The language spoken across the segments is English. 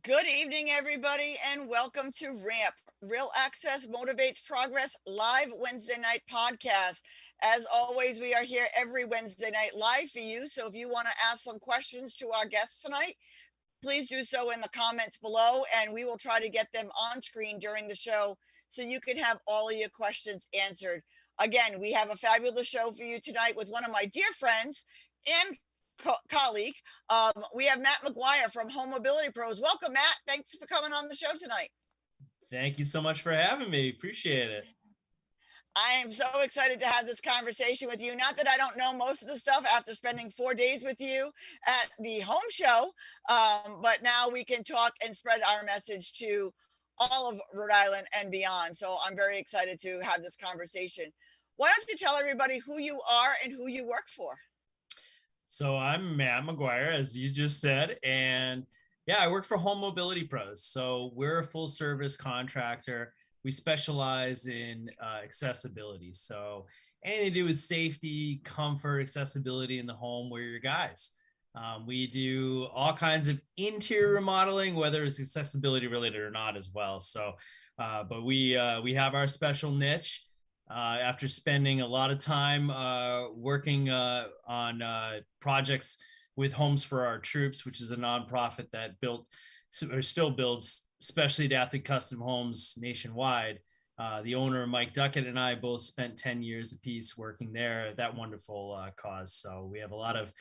Good evening, everybody, and welcome to RAMP, Real Access Motivates Progress live Wednesday night podcast. As always, we are here every Wednesday night live for you. So if you want to ask some questions to our guests tonight, please do so in the comments below, and we will try to get them on screen during the show so you can have all of your questions answered. Again, we have a fabulous show for you tonight with one of my dear friends and colleague. We have Matt McGuire from Home Mobility Pros. Welcome, Matt. Thanks for coming on the show tonight. Thank you so much for having me. Appreciate it. I am so excited to have this conversation with you. Not that I don't know most of the stuff after spending 4 days with you at the home show, but now we can talk and spread our message to all of Rhode Island and beyond. So I'm very excited to have this conversation. Why don't you tell everybody who you are and who you work for? So I'm Matt McGuire, as you just said, and yeah, I work for Home Mobility Pros. So we're a full service contractor. We specialize in accessibility. So anything to do with safety, comfort, accessibility in the home, we're your guys. We do all kinds of interior remodeling, whether it's accessibility related or not, as well. So, but we have our special niche. After spending a lot of time working on projects with Homes for Our Troops, which is a nonprofit that built or still builds specially adapted custom homes nationwide. The owner, Mike Duckett, and I both spent 10 years apiece working there at that wonderful cause. So we have a lot of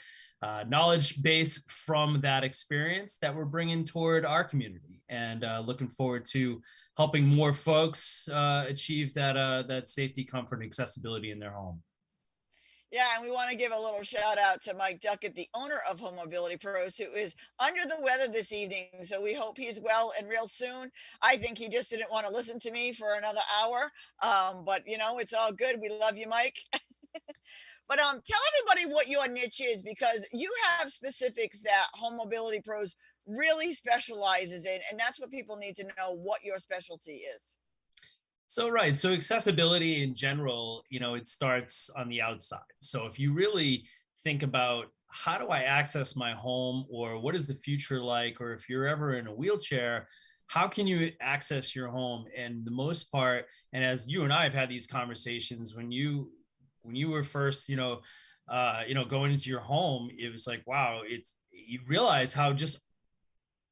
knowledge base from that experience that we're bringing toward our community, and looking forward to helping more folks achieve that safety, comfort, and accessibility in their home. Yeah, and we want to give a little shout out to Mike Duckett, the owner of Home Mobility Pros, who is under the weather this evening. So we hope he's well and real soon. I think he just didn't want to listen to me for another hour. But it's all good. We love you, Mike. But tell everybody what your niche is, because you have specifics that Home Mobility Pros really specializes in, and that's what people need to know what your specialty is. So, right. So, accessibility in general, it starts on the outside. So, if you really think about how do I access my home, or what is the future like, or if you're ever in a wheelchair, how can you access your home? And the most part, and as you and I have had these conversations, when you were first, going into your home, it was like, wow, you realize how just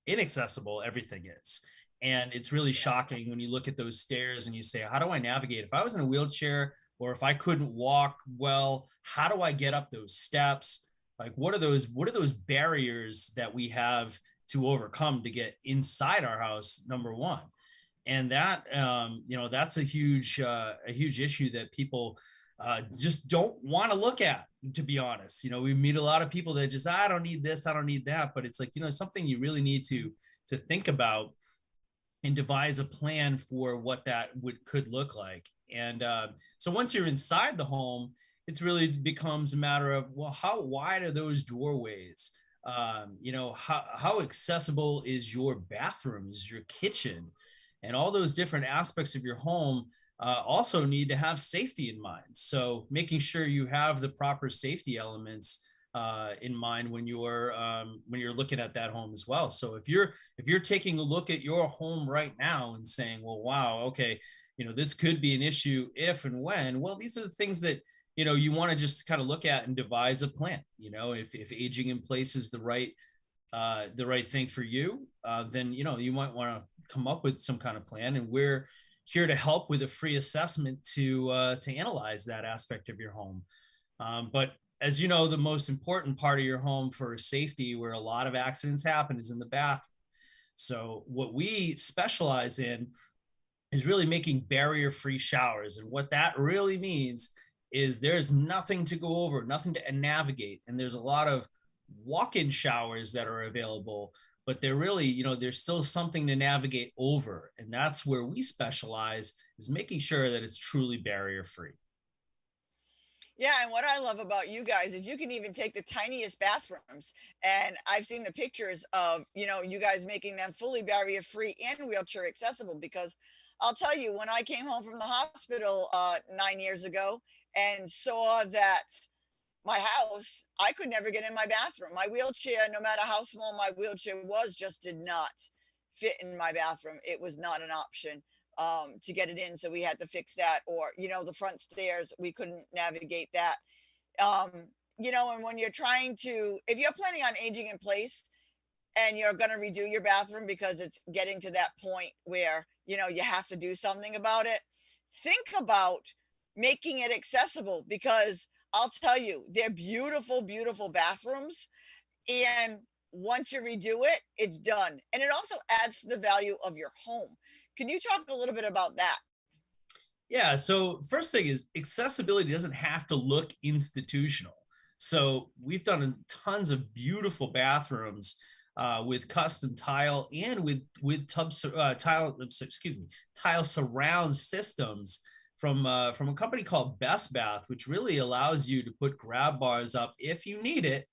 inaccessible everything is. And it's really Yeah. shocking when you look at those stairs and you say, how do I navigate? If I was in a wheelchair, or if I couldn't walk well, how do I get up those steps? Like, what are those barriers that we have to overcome to get inside our house, number one? And that, that's a huge issue that people just don't want to look at, to be honest. We meet a lot of people that just, I don't need this, I don't need that. But it's like, something you really need to think about and devise a plan for what that could look like. And so once you're inside the home, it's really becomes a matter of, well, how wide are those doorways? How accessible is your bathroom, is your kitchen, and all those different aspects of your home also need to have safety in mind. So making sure you have the proper safety elements in mind when you're looking at that home as well. So if you're taking a look at your home right now and saying, well, wow, okay, this could be an issue if and when. Well, these are the things that you want to just kind of look at and devise a plan. If aging in place is the right thing for you, then you might want to come up with some kind of plan, and we're here to help with a free assessment to analyze that aspect of your home. But as you know, the most important part of your home for safety, where a lot of accidents happen, is in the bathroom. So what we specialize in is really making barrier-free showers. And what that really means is there's nothing to go over, nothing to navigate. And there's a lot of walk-in showers that are available, but they're really, there's still something to navigate over. And that's where we specialize, is making sure that it's truly barrier-free. Yeah, and what I love about you guys is you can even take the tiniest bathrooms. And I've seen the pictures of, you guys making them fully barrier free and wheelchair accessible. Because I'll tell you, when I came home from the hospital 9 years ago and saw that my house, I could never get in my bathroom. My wheelchair, no matter how small my wheelchair was, just did not. fit in my bathroom. It was not an option to get it in. So we had to fix that. Or, the front stairs, we couldn't navigate that. Um, and when you're trying to, if you're planning on aging in place and you're going to redo your bathroom because it's getting to that point where, you have to do something about it, think about making it accessible, because I'll tell you, they're beautiful, beautiful bathrooms. And once you redo it, it's done. And it also adds to the value of your home. Can you talk a little bit about that? Yeah. So first thing is accessibility doesn't have to look institutional. So we've done tons of beautiful bathrooms with custom tile and with tile surround systems from a company called Best Bath, which really allows you to put grab bars up if you need it.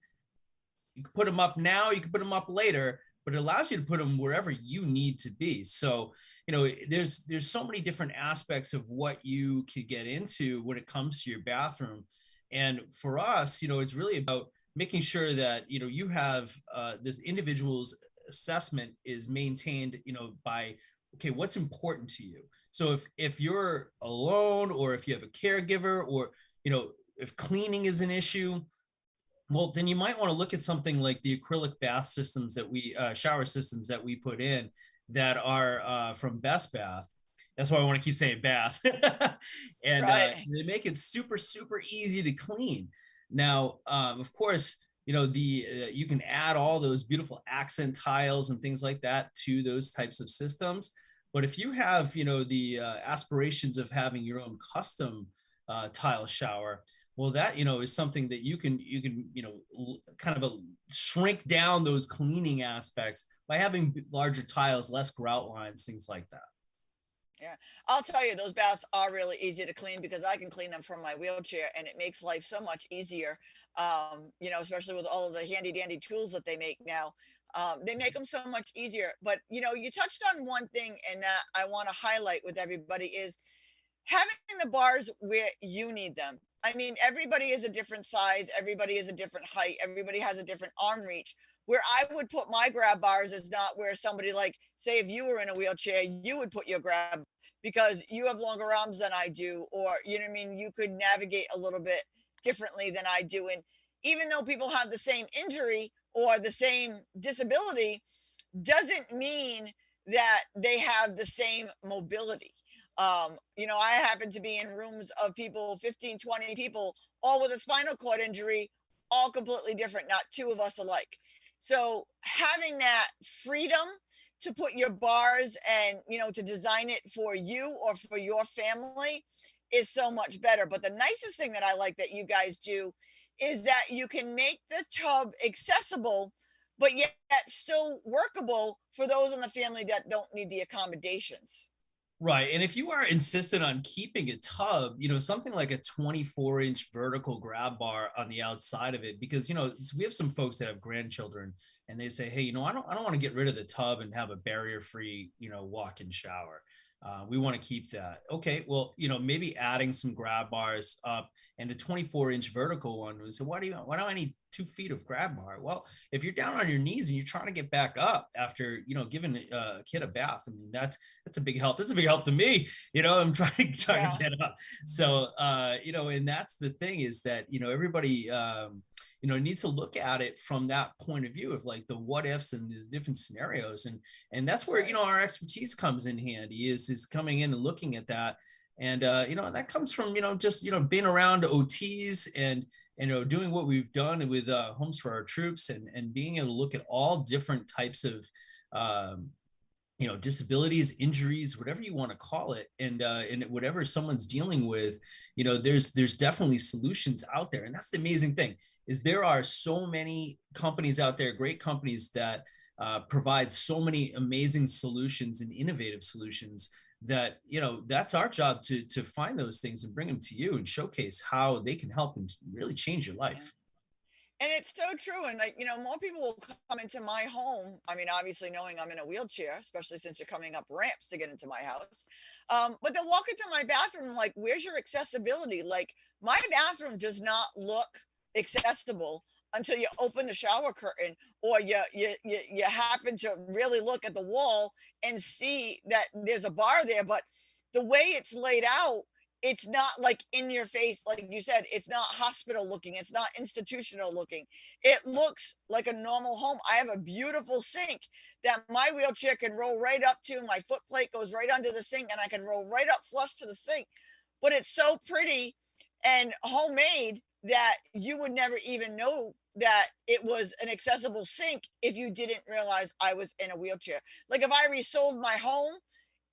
You can put them up now, you can put them up later, but it allows you to put them wherever you need to be. So there's so many different aspects of what you could get into when it comes to your bathroom. And for us, it's really about making sure that you have this individual's assessment is maintained by, okay, what's important to you. So if you're alone, or if you have a caregiver, or if cleaning is an issue, well, then you might want to look at something like the acrylic bath systems that shower systems that we put in that are from Best Bath. That's why I want to keep saying bath. And right. They make it super, super easy to clean. Now, of course, you can add all those beautiful accent tiles and things like that to those types of systems. But if you have, the aspirations of having your own custom tile shower, well, that, is something that you can, kind of shrink down those cleaning aspects by having larger tiles, less grout lines, things like that. Yeah, I'll tell you, those baths are really easy to clean because I can clean them from my wheelchair, and it makes life so much easier. Especially with all of the handy dandy tools that they make now. They make them so much easier. But you touched on one thing, and that I want to highlight with everybody is having the bars where you need them. I mean, everybody is a different size, everybody is a different height, everybody has a different arm reach. Where I would put my grab bars is not where somebody, like, say, if you were in a wheelchair, you would put your grab, because you have longer arms than I do, or you know what I mean, you could navigate a little bit differently than I do. And even though people have the same injury or the same disability, doesn't mean that they have the same mobility. I happen to be in rooms of people, 15, 20 people, all with a spinal cord injury, all completely different, not two of us alike. So having that freedom to put your bars and, to design it for you or for your family is so much better. But the nicest thing that I like that you guys do is that you can make the tub accessible, but yet still workable for those in the family that don't need the accommodations. Right. And if you are insistent on keeping a tub, something like a 24-inch vertical grab bar on the outside of it, because, we have some folks that have grandchildren and they say, hey, I don't want to get rid of the tub and have a barrier-free, walk-in shower. We want to keep that. Okay, well, maybe adding some grab bars up, and the 24-inch vertical one was, so why do I need 2 feet of grab bar? Well, if you're down on your knees and you're trying to get back up after, giving a kid a bath, I mean, that's a big help. That's a big help to me. I'm trying to get up. So, and that's the thing, is that, everybody, needs to look at it from that point of view of like the what ifs and the different scenarios. And that's where, our expertise comes in handy, is coming in and looking at that. And, that comes from, just, being around OTs and, doing what we've done with Homes for Our Troops, and being able to look at all different types of, disabilities, injuries, whatever you want to call it. And whatever someone's dealing with, there's definitely solutions out there. And that's the amazing thing, is there are so many companies out there, great companies that provide so many amazing solutions and innovative solutions, that, that's our job to find those things and bring them to you and showcase how they can help and really change your life. And it's so true. And more people will come into my home. I mean, obviously knowing I'm in a wheelchair, especially since you're coming up ramps to get into my house. But they'll walk into my bathroom like, where's your accessibility? Like, my bathroom does not look accessible until you open the shower curtain, or you happen to really look at the wall and see that there's a bar there. But the way it's laid out, it's not like in your face, like you said, it's not hospital looking, it's not institutional looking. It looks like a normal home. I have a beautiful sink that my wheelchair can roll right up to. My foot plate goes right under the sink, and I can roll right up flush to the sink. But it's so pretty and homemade that you would never even know that it was an accessible sink if you didn't realize I was in a wheelchair. Like if I resold my home,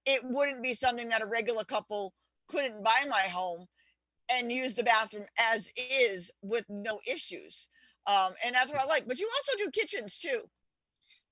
it wouldn't be something that a regular couple couldn't buy my home and use the bathroom as is with no issues. And that's what I like. But you also do kitchens too.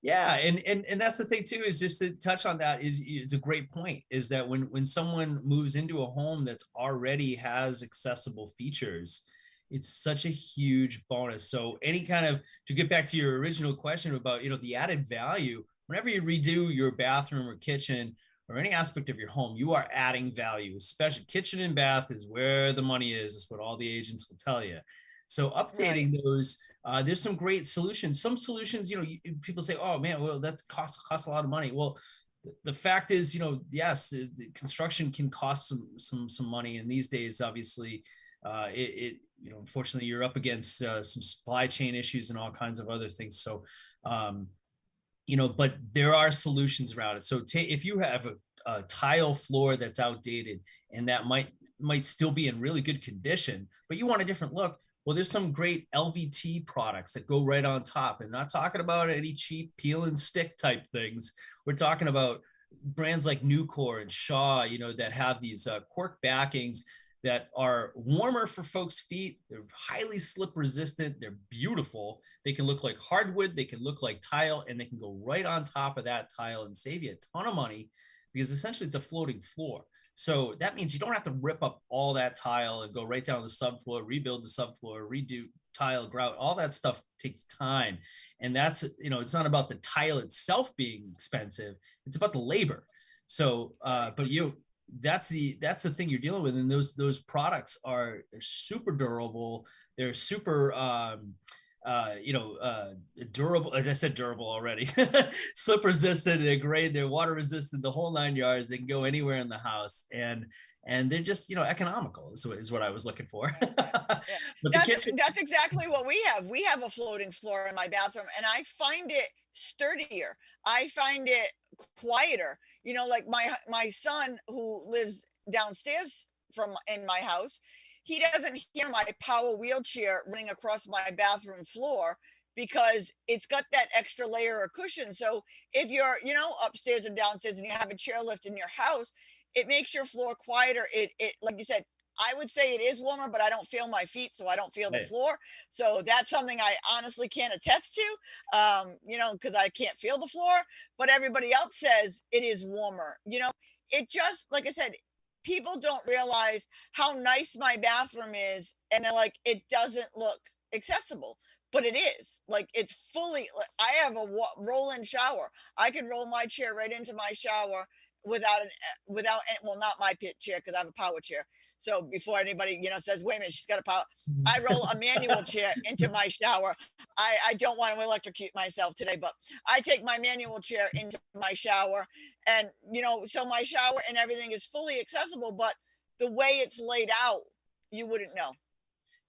Yeah, and that's the thing too, is just to touch on that is a great point, is that when someone moves into a home that's already has accessible features, it's such a huge bonus. So any kind of, to get back to your original question about, the added value, whenever you redo your bathroom or kitchen or any aspect of your home, you are adding value. Especially kitchen and bath is where the money is what all the agents will tell you. So updating those, there's some great solutions. Some solutions, people say, oh man, well, that costs a lot of money. Well, the fact is, yes, the construction can cost some money. And these days, obviously, unfortunately, you're up against some supply chain issues and all kinds of other things. So, but there are solutions around it. So if you have a tile floor that's outdated and that might still be in really good condition, but you want a different look, well, there's some great LVT products that go right on top. And not talking about any cheap peel and stick type things. We're talking about brands like Nucor and Shaw, that have these cork backings that are warmer for folks' feet. They're highly slip resistant. They're beautiful. They can look like hardwood. They can look like tile, and they can go right on top of that tile and save you a ton of money, because essentially it's a floating floor. So that means you don't have to rip up all that tile and go right down the subfloor, rebuild the subfloor, redo tile, grout. All that stuff takes time. And that's, it's not about the tile itself being expensive. It's about the labor. So, but that's the thing you're dealing with. And those products are super durable. They're super, durable. As I said, durable already. Slip resistant. They're great. They're water resistant. The whole 9 yards. They can go anywhere in the house, and they're just is what I was looking for. But that's exactly what we have. We have a floating floor in my bathroom, and I find it sturdier. I find it quieter. Like my son, who lives downstairs in my house, he doesn't hear my power wheelchair running across my bathroom floor because it's got that extra layer of cushion. So if you're, upstairs and downstairs and you have a chairlift in your house, it makes your floor quieter. It like you said, I would say it is warmer, but I don't feel my feet, so I don't feel the floor. So that's something I honestly can't attest to, because I can't feel the floor. But everybody else says it is warmer. It just, like I said, people don't realize how nice my bathroom is, and they're like, it doesn't look accessible, but it is. Like, it's fully, I have a roll-in shower. I can roll my chair right into my shower without not my pit chair, because I have a power chair. So before anybody says, wait a minute, she's got a power, I roll a manual chair into my shower. I don't want to electrocute myself today, but I take my manual chair into my shower, and so my shower and everything is fully accessible, but the way it's laid out, you wouldn't know.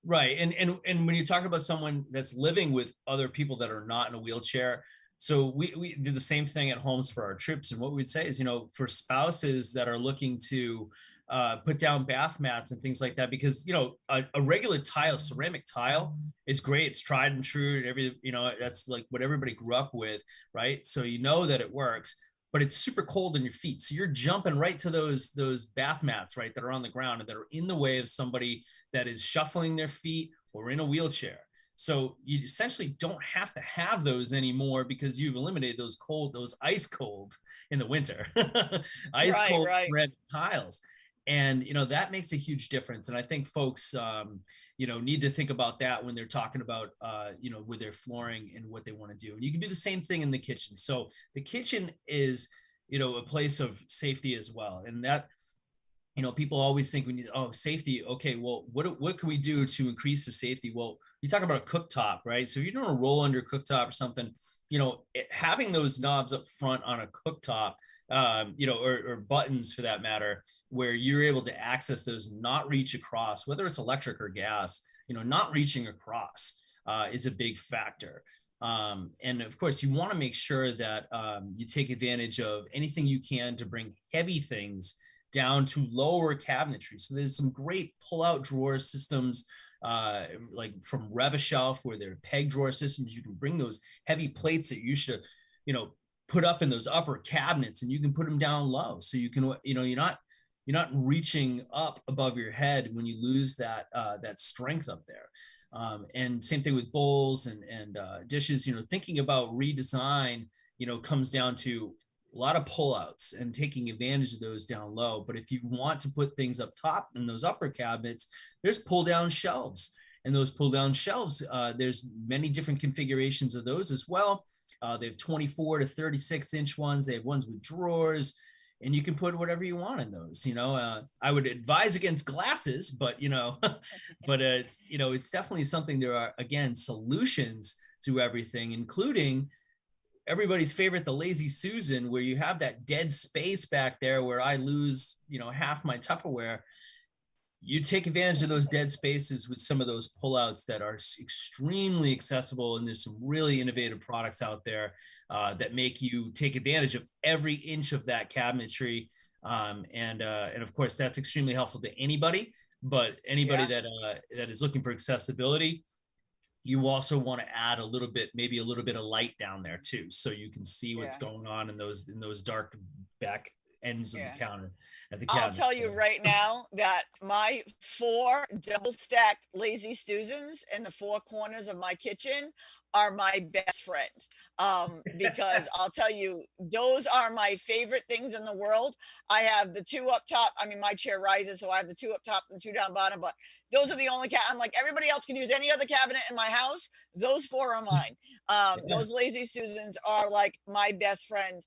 Right. And when you talk about someone that's living with other people that are not in a wheelchair, so we did the same thing at Homes for Our Troops. And what we'd say is, for spouses that are looking to put down bath mats and things like that, because, a regular tile, ceramic tile is great. It's tried and true. And that's like what everybody grew up with. Right. So that it works, but it's super cold in your feet. So you're jumping right to those bath mats, right, that are on the ground and that are in the way of somebody that is shuffling their feet or in a wheelchair. So you essentially don't have to have those anymore, because you've eliminated those ice cold in the winter, cold red tiles. And, that makes a huge difference. And I think folks, need to think about that when they're talking about, with their flooring and what they want to do. And you can do the same thing in the kitchen. So the kitchen is, a place of safety as well. And that People always think we need, safety. Okay, well, what can we do to increase the safety? Well, you talk about a cooktop, right? So if you're doing a roll under cooktop or something, having those knobs up front on a cooktop, or buttons for that matter, where you're able to access those, not reach across, whether it's electric or gas, not reaching across is a big factor. And of course, you want to make sure that you take advantage of anything you can to bring heavy things down to lower cabinetry. So there's some great pull-out drawer systems, like from Rev-A-Shelf, where they're peg drawer systems. You can bring those heavy plates that you should, put up in those upper cabinets, and you can put them down low. So you can, you're not reaching up above your head when you lose that strength up there. And same thing with bowls and dishes. Thinking about redesign, comes down to a lot of pullouts and taking advantage of those down low. But if you want to put things up top in those upper cabinets, there's pull down shelves. And those pull down shelves, there's many different configurations of those as well. They have 24 to 36 inch ones. They have ones with drawers, and you can put whatever you want in those. I would advise against glasses, but but it's definitely something. There are, again, solutions to everything, including everybody's favorite, the Lazy Susan, where you have that dead space back there where I lose, half my Tupperware. You take advantage of those dead spaces with some of those pullouts that are extremely accessible. And there's some really innovative products out there that make you take advantage of every inch of that cabinetry. And of course, that's extremely helpful to anybody, but anybody that is looking for accessibility. You also want to add maybe a little bit of light down there too, so you can see what's going on in those dark back ends of the counter. I'll tell you right now that my 4 double stacked Lazy Susans in the 4 corners of my kitchen are my best friend. Because I'll tell you, those are my favorite things in the world. I have the 2 up top. I mean, my chair rises, so I have the 2 up top and 2 down bottom, but those are the only I'm like, everybody else can use any other cabinet in my house. Those 4 are mine. Those Lazy Susans are like my best friend.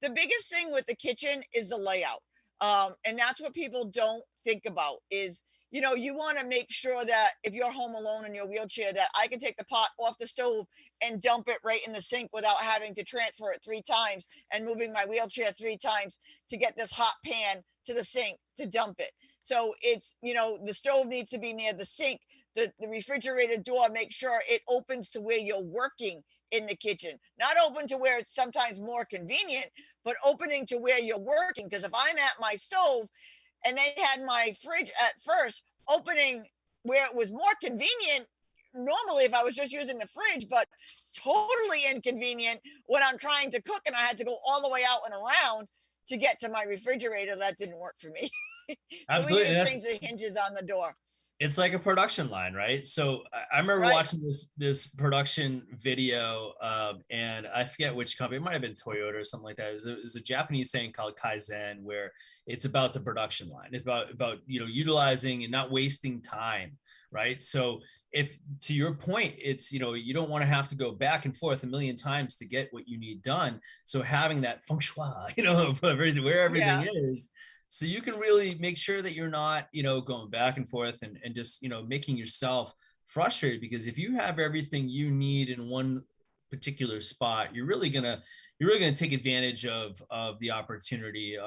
The biggest thing with the kitchen is the layout. And that's what people don't think about is, you want to make sure that if you're home alone in your wheelchair, that I can take the pot off the stove and dump it right in the sink without having to transfer it 3 times and moving my wheelchair 3 times to get this hot pan to the sink to dump it. So it's, the stove needs to be near the sink. The refrigerator door, make sure it opens to where you're working in the kitchen, not open to where it's sometimes more convenient, but opening to where you're working. Because if I'm at my stove and they had my fridge at first opening where it was more convenient, normally if I was just using the fridge, but totally inconvenient when I'm trying to cook and I had to go all the way out and around to get to my refrigerator, that didn't work for me. Absolutely. So we just changed the hinges on the door. It's like a production line, right? So I remember watching this production video, and I forget which company. It might have been Toyota or something like that. It was a Japanese saying called Kaizen, where it's about the production line, about utilizing and not wasting time, right? So if, to your point, it's you don't want to have to go back and forth a million times to get what you need done. So having that feng shui, where everything is. So you can really make sure that you're not, going back and forth and just, making yourself frustrated, because if you have everything you need in one particular spot, you're really gonna take advantage of the opportunity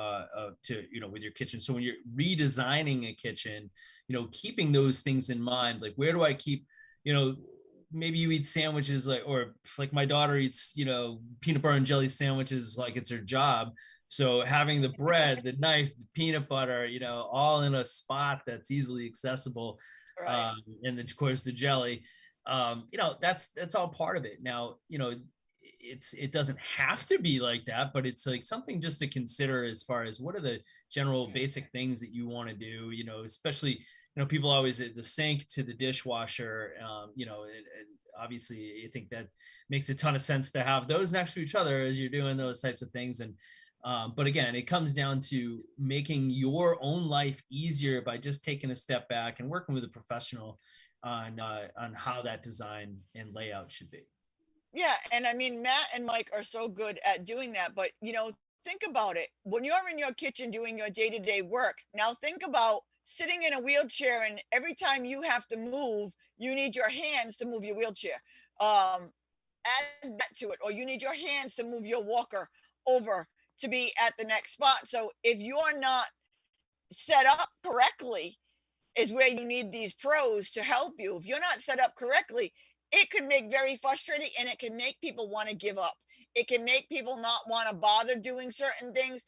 to, with your kitchen. So when you're redesigning a kitchen, keeping those things in mind, like where do I keep, maybe you eat sandwiches or my daughter eats, peanut butter and jelly sandwiches like it's her job. So having the bread, the knife, the peanut butter, all in a spot that's easily accessible, right. And then of course the jelly, that's all part of it. Now, it doesn't have to be like that, but it's like something just to consider as far as what are the general basic things that you want to do, especially, people always the sink to the dishwasher, and obviously I think that makes a ton of sense to have those next to each other as you're doing those types of things. And but again, it comes down to making your own life easier by just taking a step back and working with a professional on how that design and layout should be. Yeah, and I mean, Matt and Mike are so good at doing that, but think about it. When you're in your kitchen doing your day-to-day work, now think about sitting in a wheelchair, and every time you have to move, you need your hands to move your wheelchair. Um, Add that to it, or you need your hands to move your walker over to be at the next spot. So if you're not set up correctly, is where you need these pros to help you. If you're not set up correctly, it could make very frustrating, and it can make people want to give up. It can make people not want to bother doing certain things.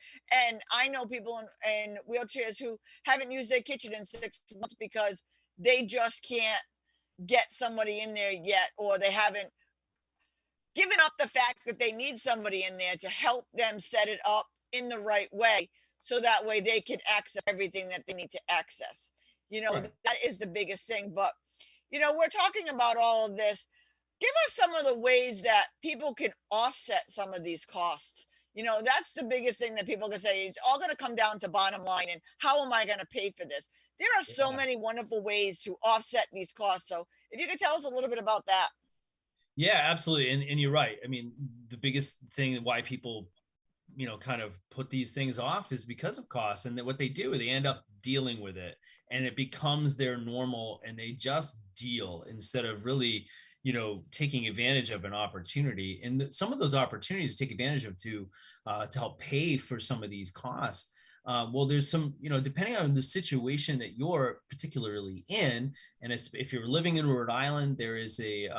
And I know people in wheelchairs who haven't used their kitchen in 6 months because they just can't get somebody in there yet, or they haven't given up the fact that they need somebody in there to help them set it up in the right way, so that way they can access everything that they need to access. Right. That is the biggest thing. But we're talking about all of this. Give us some of the ways that people can offset some of these costs. That's the biggest thing that people can say. It's all going to come down to bottom line, and how am I going to pay for this? There are so Yeah. many wonderful ways to offset these costs. So if you could tell us a little bit about that. Yeah, absolutely. And you're right. I mean, the biggest thing why people, kind of put these things off is because of costs. And that what they do, they end up dealing with it, and it becomes their normal, and they just deal instead of really, taking advantage of an opportunity. And some of those opportunities to take advantage of to help pay for some of these costs. Well, there's some, depending on the situation that you're particularly in, and if you're living in Rhode Island, there is a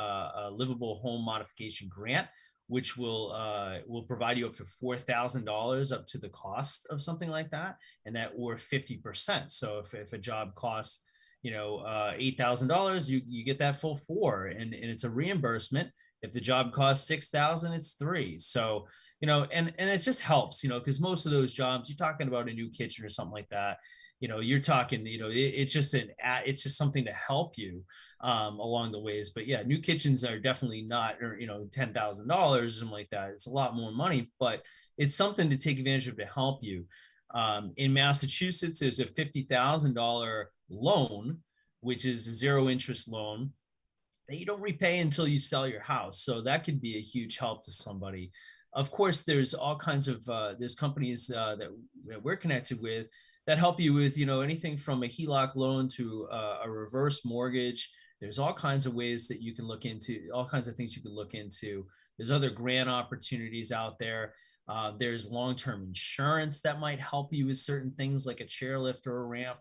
livable home modification grant, which will provide you up to $4,000 up to the cost of something like that, and that or 50%. So if a job costs, $8,000, you get that full four, and it's a reimbursement. If the job costs 6,000, it's three. So and it just helps, because most of those jobs, you're talking about a new kitchen or something like that, you're talking, it's just something to help you along the ways. But yeah, new kitchens are definitely not, or $10,000 or something like that. It's a lot more money, but it's something to take advantage of to help you. In Massachusetts, there's a $50,000 loan, which is a zero interest loan that you don't repay until you sell your house. So that could be a huge help to somebody. Of course, there's all kinds of there's companies that we're connected with that help you with anything from a HELOC loan to a reverse mortgage. There's all kinds of ways that you can look into, all kinds of things you can look into. There's other grant opportunities out there. There's long-term insurance that might help you with certain things like a chairlift or a ramp.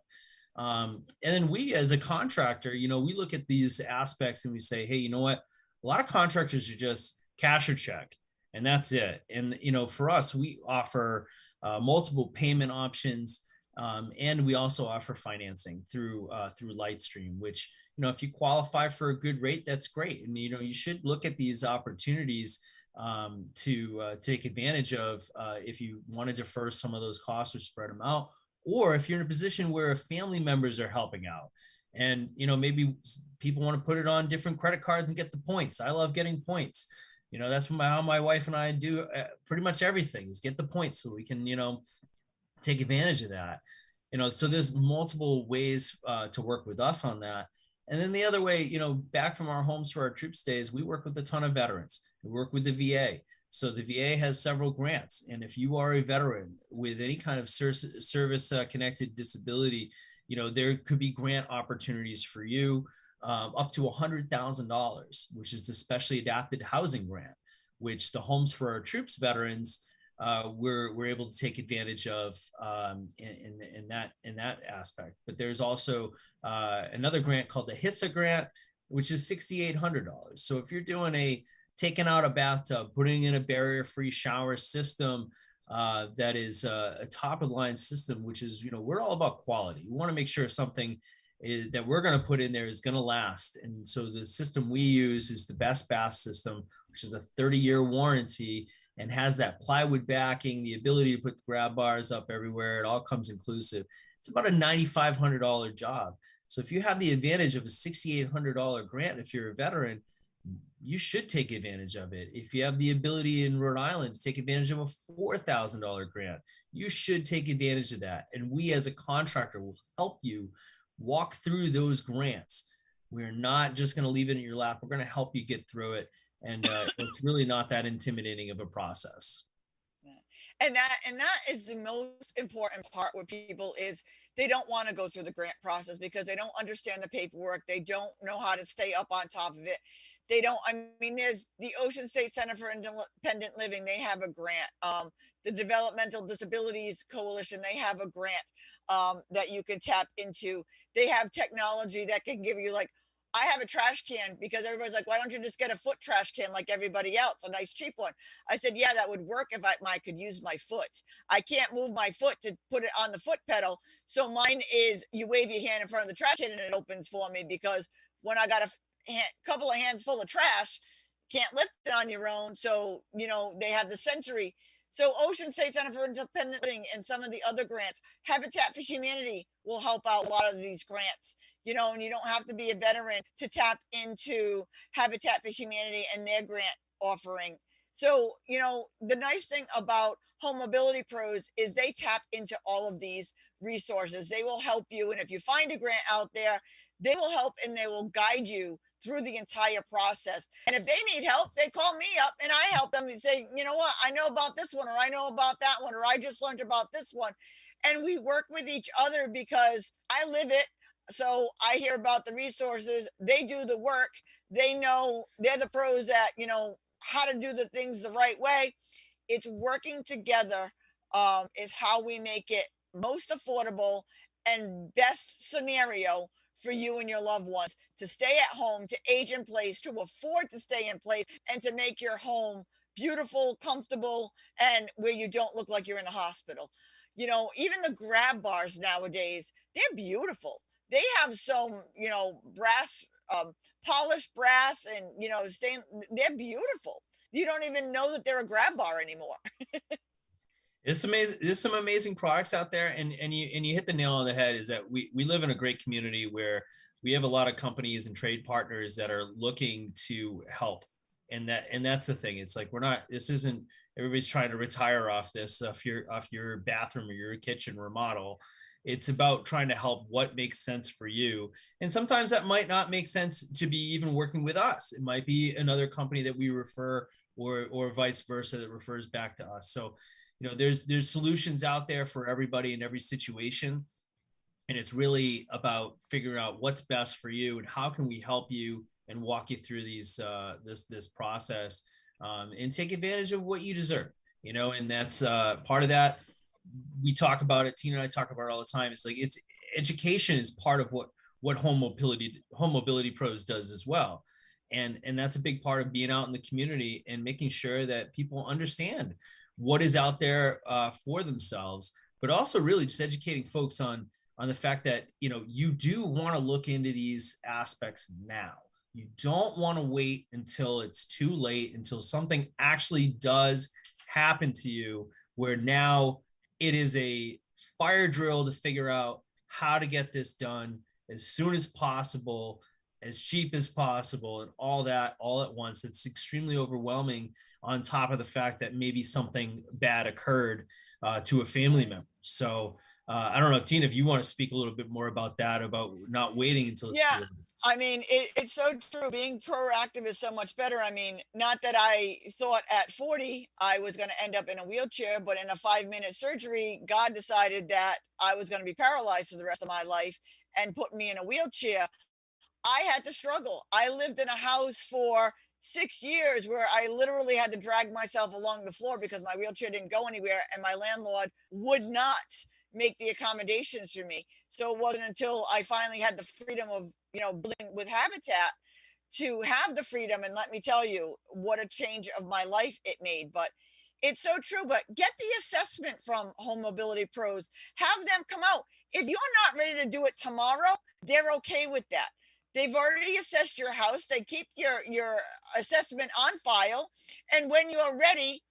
And then we, as a contractor, we look at these aspects and we say, hey, you know what? A lot of contractors are just cash or check, and that's it. And for us, we offer multiple payment options, and we also offer financing through Lightstream. Which if you qualify for a good rate, that's great. And you should look at these opportunities to take advantage of if you want to defer some of those costs or spread them out, or if you're in a position where family members are helping out. And maybe people want to put it on different credit cards and get the points. I love getting points. That's how my wife and I do pretty much everything, is get the points so we can, take advantage of that. So there's multiple ways to work with us on that. And then the other way, back from our homes to our troop stays, we work with a ton of veterans. We work with the VA. So the VA has several grants. And if you are a veteran with any kind of service connected disability, there could be grant opportunities for you. Up to $100,000, which is the specially adapted housing grant, which the Homes for Our Troops veterans we're able to take advantage of in that aspect. But there's also another grant called the HISA grant, which is $6,800. So if you're doing taking out a bathtub, putting in a barrier-free shower system, that is a top of the line system, which is, we're all about quality. We want to make sure something that we're going to put in there is going to last. And so the system we use is the Best Bath system, which is a 30-year warranty and has that plywood backing, the ability to put grab bars up everywhere. It all comes inclusive. It's about a $9,500 job. So if you have the advantage of a $6,800 grant, if you're a veteran, you should take advantage of it. If you have the ability in Rhode Island to take advantage of a $4,000 grant, you should take advantage of that. And we as a contractor will help you walk through those grants. We're not just going to leave it in your lap. We're going to help you get through it. And it's really not that intimidating of a process. Yeah. And that is the most important part with people is they don't want to go through the grant process because they don't understand the paperwork. They don't know how to stay up on top of it. They don't, I mean, there's the Ocean State Center for Independent Living, they have a grant. The Developmental Disabilities Coalition, they have a grant that you can tap into. They have technology that can give you like, I have a trash can because everybody's like, why don't you just get a foot trash can like everybody else, a nice cheap one? I said, yeah, that would work if I could use my foot. I can't move my foot to put it on the foot pedal. So mine is you wave your hand in front of the trash can and it opens for me because when I got a couple of hands full of trash, can't lift it on your own. So, they have the sensory. So Ocean State Center for Independent Living and some of the other grants, Habitat for Humanity will help out a lot of these grants, and you don't have to be a veteran to tap into Habitat for Humanity and their grant offering. So, the nice thing about Home Mobility Pros is they tap into all of these resources. They will help you. And if you find a grant out there, they will help and they will guide you through the entire process. And if they need help, they call me up and I help them and say, you know what, I know about this one, or I know about that one, or I just learned about this one. And we work with each other because I live it. So I hear about the resources, they do the work, they know, they're the pros at, how to do the things the right way. It's working together is how we make it most affordable and best scenario for you and your loved ones to stay at home, to age in place, to afford to stay in place, and to make your home beautiful, comfortable, and where you don't look like you're in a hospital. Even the grab bars nowadays, they're beautiful. They have some, brass, polished brass and, they're beautiful. You don't even know that they're a grab bar anymore. It's amazing. There's some amazing products out there, and you hit the nail on the head. Is that we live in a great community where we have a lot of companies and trade partners that are looking to help, and that's the thing. It's like we're not. This isn't everybody's trying to retire off this off your bathroom or your kitchen remodel. It's about trying to help what makes sense for you, and sometimes that might not make sense to be even working with us. It might be another company that we refer, or vice versa, that refers back to us. So there's solutions out there for everybody in every situation, and it's really about figuring out what's best for you and how can we help you and walk you through this process, and take advantage of what you deserve. And that's part of that. We talk about it, Tina and I talk about it all the time. It's like it's education is part of what Home Mobility Pros does as well, and that's a big part of being out in the community and making sure that people understand what is out there for themselves, but also really just educating folks on the fact that you do want to look into these aspects now. You don't want to wait until it's too late, until something actually does happen to you, where now it is a fire drill to figure out how to get this done as soon as possible, as cheap as possible, and all that all at once. It's extremely overwhelming, on top of the fact that maybe something bad occurred to a family member. So I don't know if Tina, if you want to speak a little bit more about that, about not waiting until it's Yeah, I mean, it's so true. Being proactive is so much better. I mean, not that I thought at 40 I was going to end up in a wheelchair, but in a 5-minute surgery, God decided that I was going to be paralyzed for the rest of my life and put me in a wheelchair. I had to struggle. I lived in a house for 6 years where I literally had to drag myself along the floor because my wheelchair didn't go anywhere and my landlord would not make the accommodations for me. So it wasn't until I finally had the freedom of, building with Habitat to have the freedom. And let me tell you what a change of my life it made. But it's so true. But get the assessment from Home Mobility Pros, have them come out. If you're not ready to do it tomorrow, they're okay with that. They've already assessed your house. They keep your assessment on file. And when you're ready,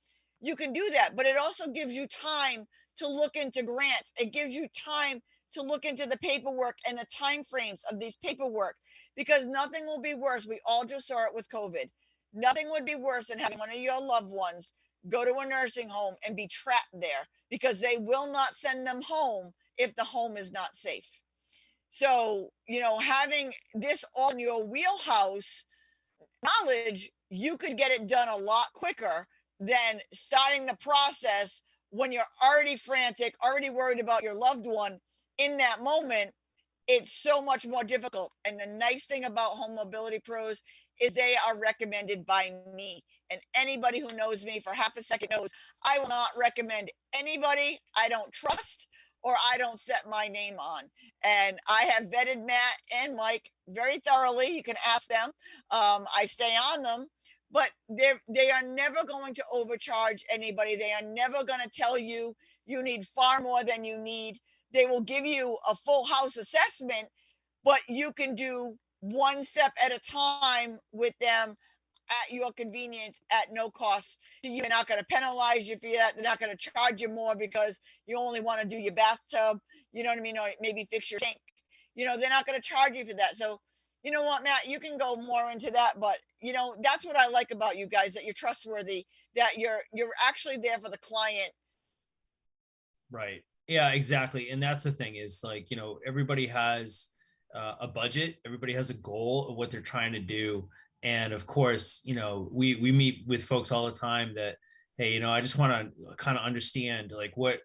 you can do that. But it also gives you time to look into grants. It gives you time to look into the paperwork and the time frames of these paperwork, because nothing will be worse. We all just saw it with COVID. Nothing would be worse than having one of your loved ones go to a nursing home and be trapped there, because they will not send them home if the home is not safe. So, having this all in your wheelhouse knowledge, you could get it done a lot quicker than starting the process when you're already frantic, already worried about your loved one in that moment. It's so much more difficult. And the nice thing about Home Mobility Pros is they are recommended by me. And anybody who knows me for half a second knows I will not recommend anybody I don't trust or I don't set my name on. And I have vetted Matt and Mike very thoroughly. You can ask them. I stay on them, but they are never going to overcharge anybody. They are never going to tell you you need far more than you need. They will give you a full house assessment, but you can do one step at a time with them at your convenience at no cost to you. They're not going to penalize you for that. They're not going to charge you more because you only want to do your bathtub, you know what I mean, or maybe fix your sink. They're not going to charge you for that. So, you know what, Matt, you can go more into that, but that's what I like about you guys, that you're trustworthy, that you're actually there for the client. Right. Yeah, exactly. And that's the thing is, like, everybody has a budget, everybody has a goal of what they're trying to do. And of course, we meet with folks all the time that, hey, I just want to kind of understand, like, what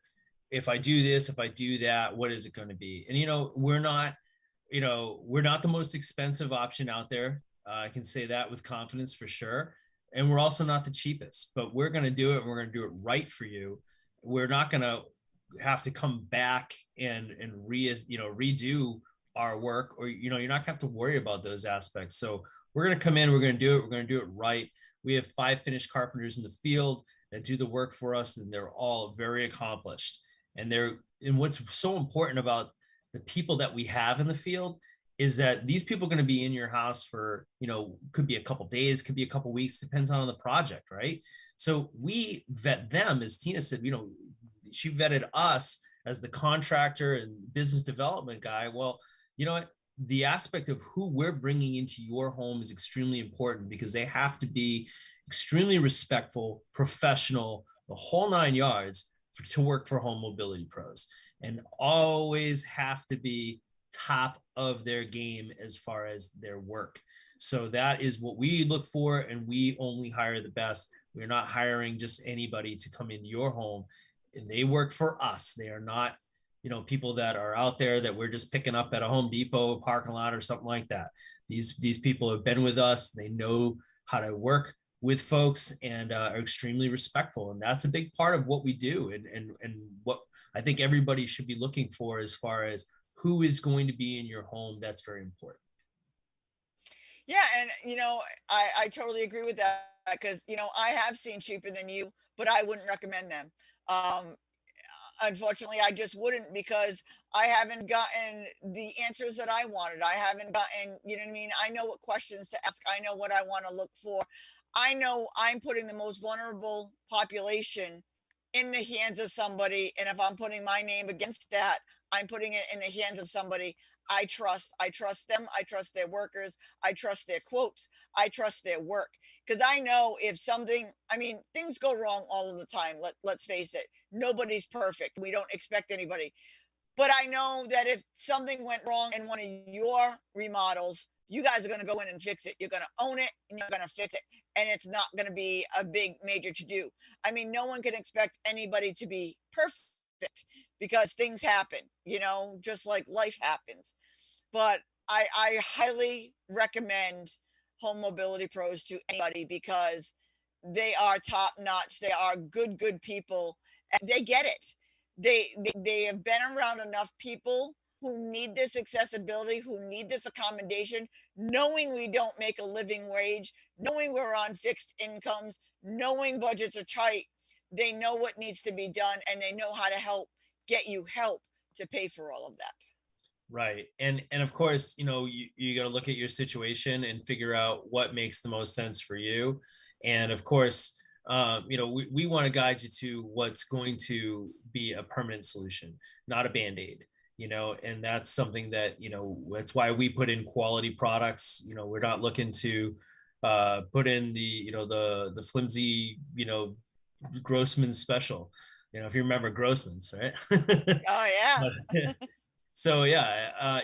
if I do this, if I do that, what is it going to be? And we're not the most expensive option out there. I can say that with confidence for sure. And we're also not the cheapest, but we're going to do it. And we're going to do it right for you. We're not going to have to come back and redo our work, or you're not gonna have to worry about those aspects. So we're going to come in, we're going to do it right. We have 5 finished carpenters in the field that do the work for us, and they're all very accomplished. And what's so important about the people that we have in the field is that these people are going to be in your house for, could be a couple days, could be a couple weeks, depends on the project, right? So we vet them, as Tina said, she vetted us as the contractor and business development guy. Well, you know what? The aspect of who we're bringing into your home is extremely important, because they have to be extremely respectful, professional, the whole 9 yards to work for Home Mobility Pros, and always have to be top of their game as far as their work. So that is what we look for, and we only hire the best. We're not hiring just anybody to come into your home. And they work for us. They are not, people that are out there that we're just picking up at a Home Depot parking lot or something like that. These people have been with us. They know how to work with folks, and are extremely respectful. And that's a big part of what we do, and what I think everybody should be looking for as far as who is going to be in your home. That's very important. Yeah, and I totally agree with that, because I have seen Cheaper Than You, but I wouldn't recommend them. Um, Unfortunately, I just wouldn't, because I haven't gotten the answers that I wanted. I haven't gotten, you know what I mean? I know what questions to ask. I know what I want to look for. I know I'm putting the most vulnerable population in the hands of somebody. And if I'm putting my name against that, I'm putting it in the hands of somebody I trust. I trust them. I trust their workers. I trust their quotes. I trust their work. Because I know if something, I mean, things go wrong all of the time. Let's face it. Nobody's perfect. We don't expect anybody. But I know that if something went wrong in one of your remodels, you guys are going to go in and fix it. You're going to own it and you're going to fix it. And it's not going to be a big major to do. I mean, no one can expect anybody to be perfect, because things happen, just like life happens. But I highly recommend Home Mobility Pros to anybody, because they are top notch. They are good people, and they get it. They have been around enough people who need this accessibility, who need this accommodation, knowing we don't make a living wage, knowing we're on fixed incomes, knowing budgets are tight. They know what needs to be done, and they know how to get you help to pay for all of that. Right. And of course, you got to look at your situation and figure out what makes the most sense for you. And of course, we want to guide you to what's going to be a permanent solution, not a Band-Aid, and that's something that, that's why we put in quality products. We're not looking to put in the flimsy, Grossman special, if you remember Grossman's, right? Oh yeah. But, so yeah,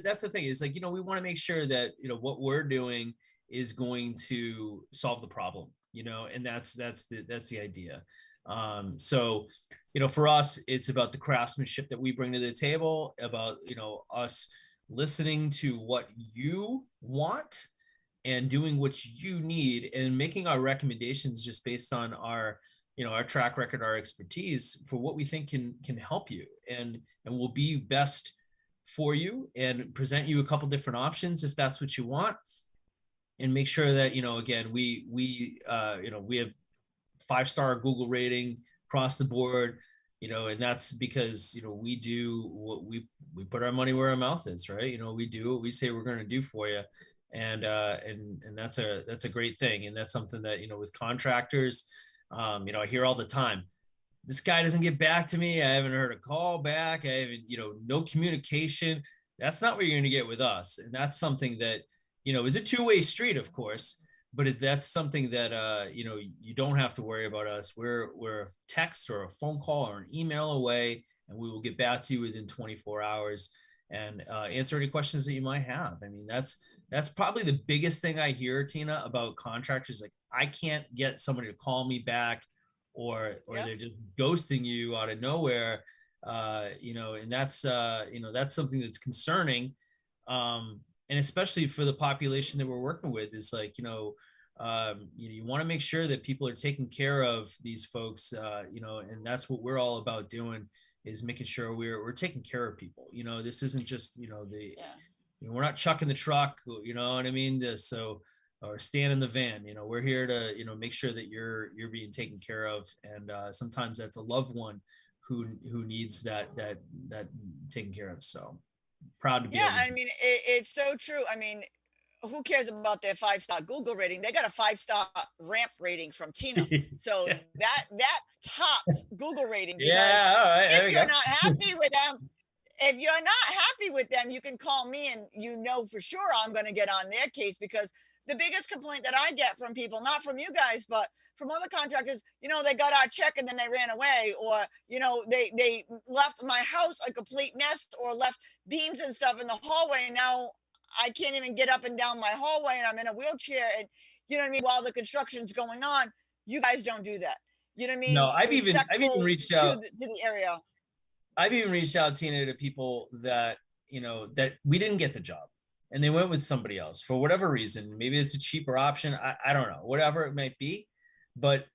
that's the thing is, like, we want to make sure that, what we're doing is going to solve the problem. and that's the idea. So, for us, it's about the craftsmanship that we bring to the table, about, us listening to what you want and doing what you need and making our recommendations just based on our track record, our expertise for what we think can help you and will be best for you, and present you a couple different options if that's what you want. And make sure that, again, we have 5-star Google rating across the board, and that's because, we do what we put our money where our mouth is, right? We do what we say we're going to do for you. And that's a great thing. And that's something that, with contractors, I hear all the time, this guy doesn't get back to me. I haven't heard a call back. I haven't, no communication. That's not what you're going to get with us. And that's something that, is a two-way street, of course, but that's something that, you don't have to worry about us. We're a text or a phone call or an email away, and we will get back to you within 24 hours and answer any questions that you might have. I mean, that's probably the biggest thing I hear, Tina, about contractors. Like, I can't get somebody to call me back, or they're just ghosting you out of nowhere. And that's something that's concerning. And especially for the population that we're working with, is like, you want to make sure that people are taking care of these folks, and that's what we're all about doing, is making sure we're taking care of people. This isn't just, we're not chucking the truck, you know what I mean? Or stand in the van, we're here to, make sure that you're being taken care of. And sometimes that's a loved one who needs that taken care of. So proud to be. I mean, it's so true. I mean, who cares about their 5-star Google rating? They got a 5-star ramp rating from Tina. So that tops Google rating. Because all right. If you're not happy with them, you can call me, and for sure I'm going to get on their case. Because the biggest complaint that I get from people, not from you guys, but from other contractors, they got our check and then they ran away, or, they left my house a complete mess, or left beams and stuff in the hallway. And now I can't even get up and down my hallway, and I'm in a wheelchair, and you know what I mean, while the construction's going on. You guys don't do that. You know what I mean? No, I've even reached out to the area. I've even reached out, Tina, to people that, that we didn't get the job, and they went with somebody else for whatever reason. Maybe it's a cheaper option. I don't know, whatever it might be. But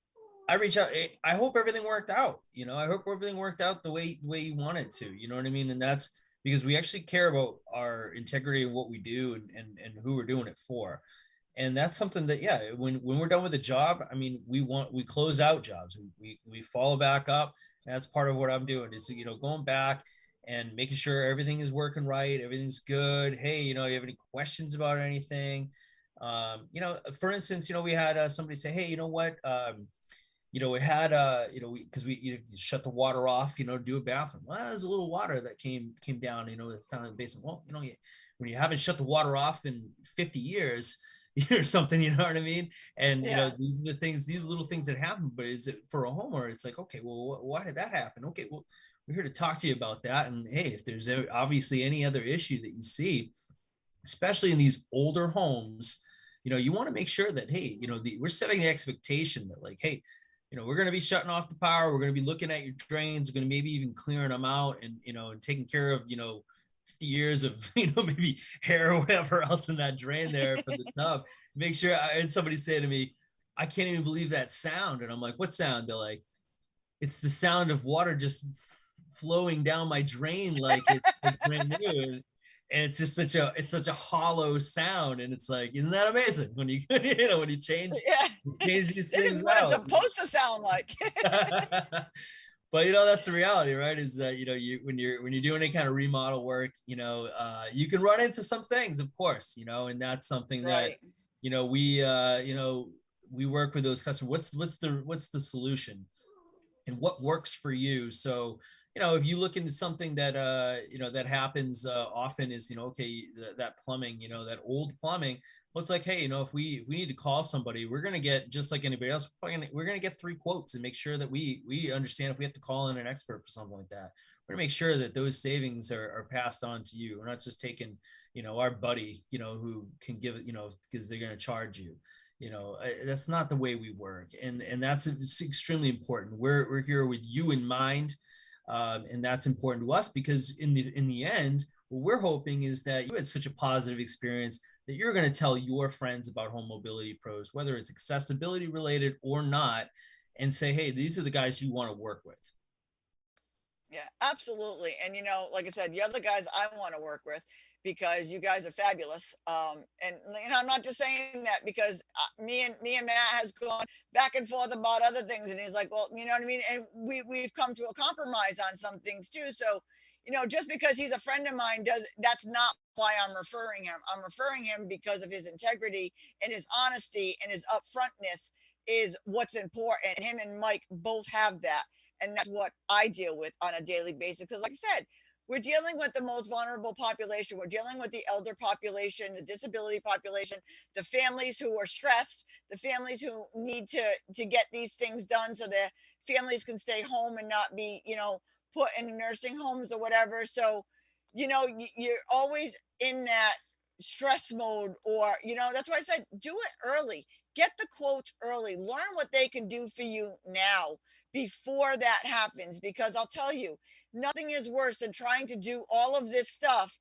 I reach out. I hope everything worked out. I hope everything worked out the way you want it to. You know what I mean? And that's because we actually care about our integrity and what we do, and who we're doing it for. And that's something that, when we're done with a job, I mean, we close out jobs. We follow back up. And that's part of what I'm doing, is, going back and making sure everything is working right. Everything's good. Hey, you have any questions about anything? For instance, we had somebody say, hey, you know what? We had, because we shut the water off, to do a bathroom. Well, there's a little water that came down, that's found in the basement. Well, when you haven't shut the water off in 50 years, or something, you know what I mean? And, these are the little things that happen. But is it for a homeowner? It's like, okay, well, why did that happen? Okay, well, we're here to talk to you about that. And hey, if there's obviously any other issue that you see, especially in these older homes, you want to make sure that, hey, we're setting the expectation that, like, hey, we're going to be shutting off the power. We're going to be looking at your drains. We're going to maybe even clearing them out, and, and taking care of, 50 years of, maybe hair or whatever else in that drain there for the tub. Make sure. And somebody said to me, I can't even believe that sound. And I'm like, what sound? They're like, it's the sound of water just flowing down my drain like it's like brand new. And it's just such a hollow sound. And it's like, isn't that amazing when you when you change these things? This is what it's supposed to sound like. But that's the reality, right? Is that when you're doing any kind of remodel work, you can run into some things, of course, and that's something that we work with those customers. What's the solution, and what works for you? So if you look into something that that happens often, is okay, that plumbing, that old plumbing. Well, it's like, hey, if we need to call somebody, we're going to get, just like anybody else, we're going to get 3 quotes and make sure that we understand if we have to call in an expert for something like that. We're going to make sure that those savings are passed on to you. We're not just taking, our buddy, who can give it, because they're going to charge you. That's not the way we work, and that's extremely important. We're here with you in mind, and that's important to us because in the end, what we're hoping is that you had such a positive experience that you're going to tell your friends about Home Mobility Pros, whether it's accessibility related or not, and say, hey, these are the guys you want to work with. Yeah, absolutely. And like I said, you're the guys I want to work with because you guys are fabulous. And I'm not just saying that because me and Matt has gone back and forth about other things, and he's like, well, you know what I mean. And we've come to a compromise on some things too. So, just because he's a friend of mine that's not why I'm referring him. I'm referring him because of his integrity and his honesty and his upfrontness is what's important. Him and Mike both have that, and that's what I deal with on a daily basis. Because, like I said, we're dealing with the most vulnerable population. We're dealing with the elder population, the disability population, the families who are stressed, the families who need to get these things done so their families can stay home and not be, put in nursing homes or whatever. So, you're always in that stress mode, or that's why I said do it early. Get the quotes early. Learn what they can do for you now before that happens, because I'll tell you, nothing is worse than trying to do all of this stuff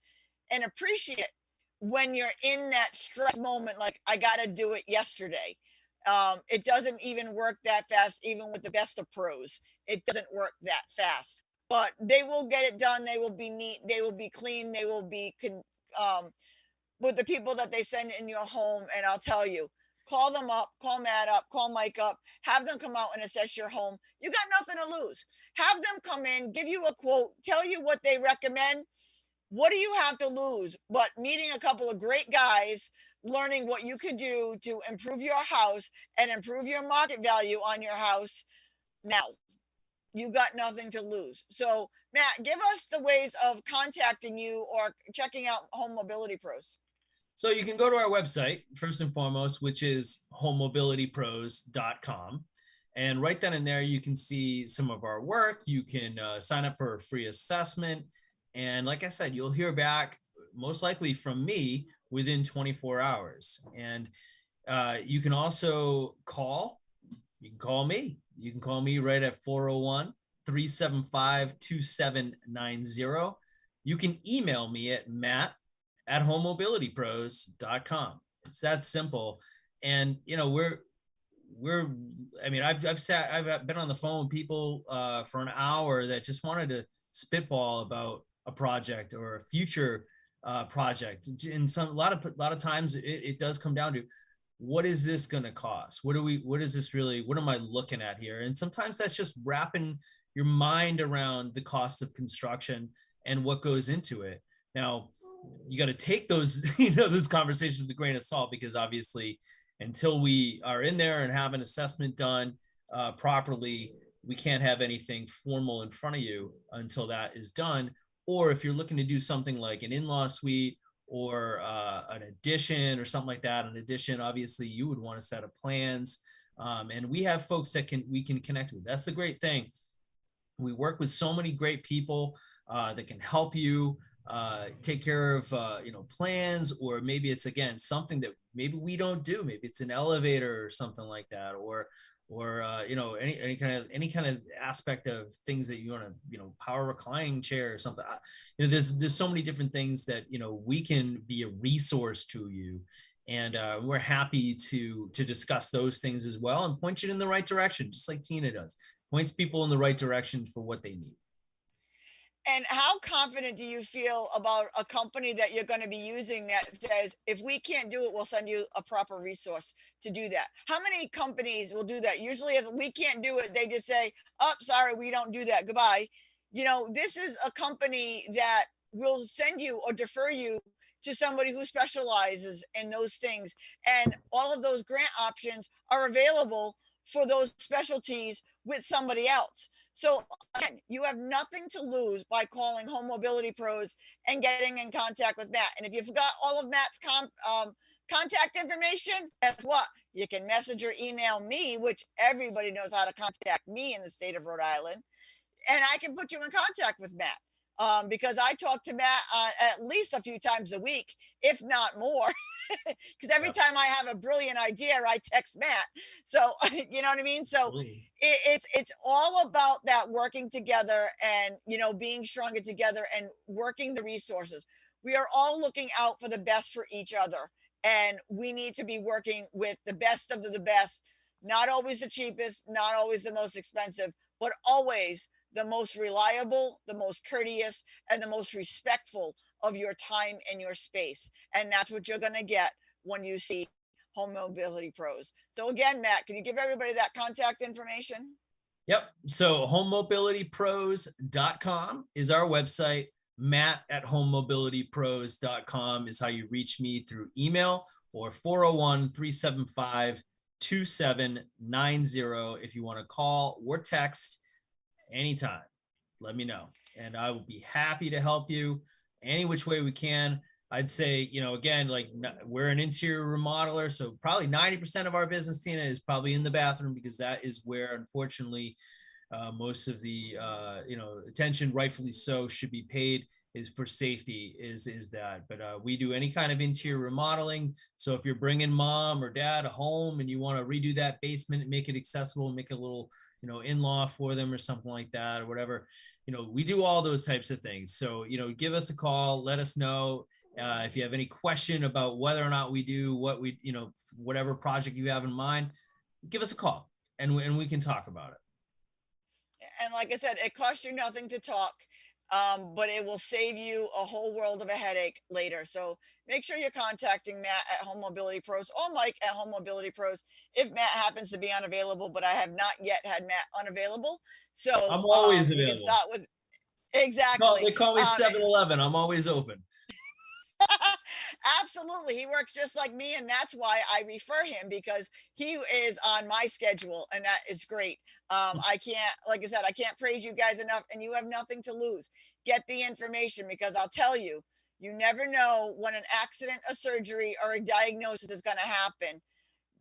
and appreciate it when you're in that stress moment, like I got to do it yesterday. It doesn't even work that fast, even with the best of pros. It doesn't work that fast, but they will get it done. They will be neat. They will be clean. They will be um, with the people that they send in your home. And I'll tell you, call them up, call Matt up, call Mike up, have them come out and assess your home. You got nothing to lose. Have them come in, give you a quote, tell you what they recommend. What do you have to lose but meeting a couple of great guys, learning what you could do to improve your house and improve your market value on your house now? You got nothing to lose. So, Matt, give us the ways of contacting you or checking out Home Mobility Pros. So you can go to our website, first and foremost, which is homemobilitypros.com. And right then and there, you can see some of our work. You can sign up for a free assessment. And like I said, you'll hear back most likely from me within 24 hours. And you can also call. You can call me. You can call me right at 401-375-2790. You can email me at matt@homemobilitypros.com. It's that simple. And I've been on the phone with people for an hour that just wanted to spitball about a project or a future project. And a lot of times it does come down to, what is this going to cost? What am I looking at here? And sometimes that's just wrapping your mind around the cost of construction and what goes into it. Now, you got to take those conversations with a grain of salt, because obviously until we are in there and have an assessment done properly, we can't have anything formal in front of you until that is done. Or if you're looking to do something like an in-law suite or an addition or something like that, an addition, obviously you would want a set of plans. And we have folks that we can connect with. That's the great thing. We work with so many great people that can help you take care of plans, or maybe it's, again, something that maybe we don't do. Maybe it's an elevator or something like that, or any kind of aspect of things that you want to, power reclining chair or something. There's so many different things that we can be a resource to you, and we're happy to discuss those things as well and point you in the right direction, just like Tina does. Points people in the right direction for what they need. And how confident do you feel about a company that you're going to be using that says, if we can't do it, we'll send you a proper resource to do that? How many companies will do that? Usually if we can't do it, they just say, oh, sorry, we don't do that. Goodbye. This is a company that will send you or defer you to somebody who specializes in those things. And all of those grant options are available for those specialties with somebody else. So again, you have nothing to lose by calling Home Mobility Pros and getting in contact with Matt. And if you forgot all of Matt's contact information, guess what? You can message or email me, which everybody knows how to contact me in the state of Rhode Island, and I can put you in contact with Matt. because I talk to Matt at least a few times a week, if not more. Because every Yep. time I have a brilliant idea, I text Matt. So you know what I mean. So Absolutely. it's all about that working together and being stronger together and working the resources. We are all looking out for the best for each other, and we need to be working with the best of the best. Not always the cheapest, not always the most expensive, but always the most reliable, the most courteous, and the most respectful of your time and your space. And that's what you're going to get when you see Home Mobility Pros. So again, Matt, can you give everybody that contact information? Yep. So homemobilitypros.com is our website. Matt at homemobilitypros.com is how you reach me through email, or 401-375-2790 if you want to call or text anytime. Let me know, and I will be happy to help you any which way we can. I'd say, again, like, we're an interior remodeler, so probably 90% of our business, Tina, is probably in the bathroom, because that is where, unfortunately, most of the attention, rightfully so, should be paid, is for safety, is that. But we do any kind of interior remodeling. So if you're bringing mom or dad home and you want to redo that basement and make it accessible, make a little in-law for them or something like that, or whatever, we do all those types of things. So give us a call, let us know. If you have any question about whether or not we do what we, whatever project you have in mind, give us a call, and we can talk about it. And like I said, it costs you nothing to talk, but it will save you a whole world of a headache later. So make sure you're contacting Matt at Home Mobility Pros, or Mike at Home Mobility Pros, if Matt happens to be unavailable, but I have not yet had Matt unavailable. So I'm always you can available. start with, exactly. They call me 7-Eleven. I'm always open. Absolutely. He works just like me. And that's why I refer him, because he is on my schedule. And that is great. I can't, like I said, I can't praise you guys enough. And you have nothing to lose. Get the information, because I'll tell you, you never know when an accident, a surgery, or a diagnosis is going to happen.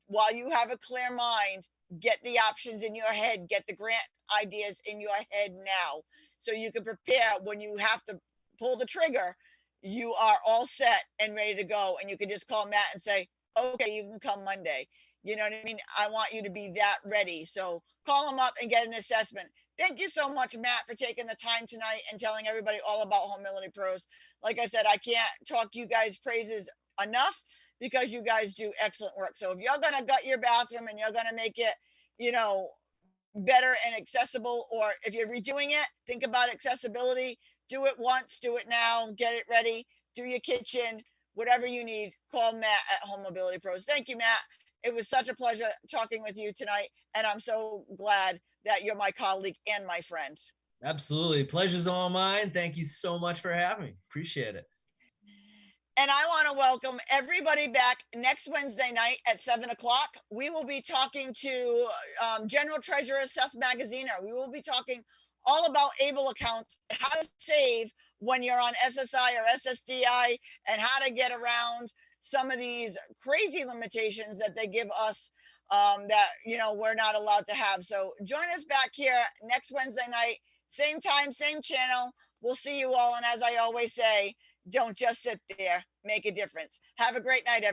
While you have a clear mind, get the options in your head, get the grant ideas in your head now, so you can prepare when you have to pull the trigger. You are all set and ready to go, and you can just call Matt and say, okay, you can come Monday. You know what I mean? I want you to be that ready. So call him up and get an assessment. Thank you so much, Matt, for taking the time tonight and telling everybody all about Home Mobility Pros. Like I said, I can't talk you guys praises enough, because you guys do excellent work. So if you're going to gut your bathroom and you're going to make it, better and accessible, or if you're redoing it, think about accessibility. Do it once, do it now, get it ready, do your kitchen, whatever you need, call Matt at Home Mobility Pros. Thank you, Matt. It was such a pleasure talking with you tonight, and I'm so glad that you're my colleague and my friend. Absolutely. Pleasure's all mine. Thank you so much for having me. Appreciate it. And I want to welcome everybody back next Wednesday night at 7 o'clock. We will be talking to General Treasurer Seth Magaziner. We will be talking all about ABLE accounts, how to save when you're on SSI or SSDI, and how to get around some of these crazy limitations that they give us, that we're not allowed to have. So join us back here next Wednesday night, same time, same channel. We'll see you all. And as I always say, don't just sit there, make a difference. Have a great night, everyone.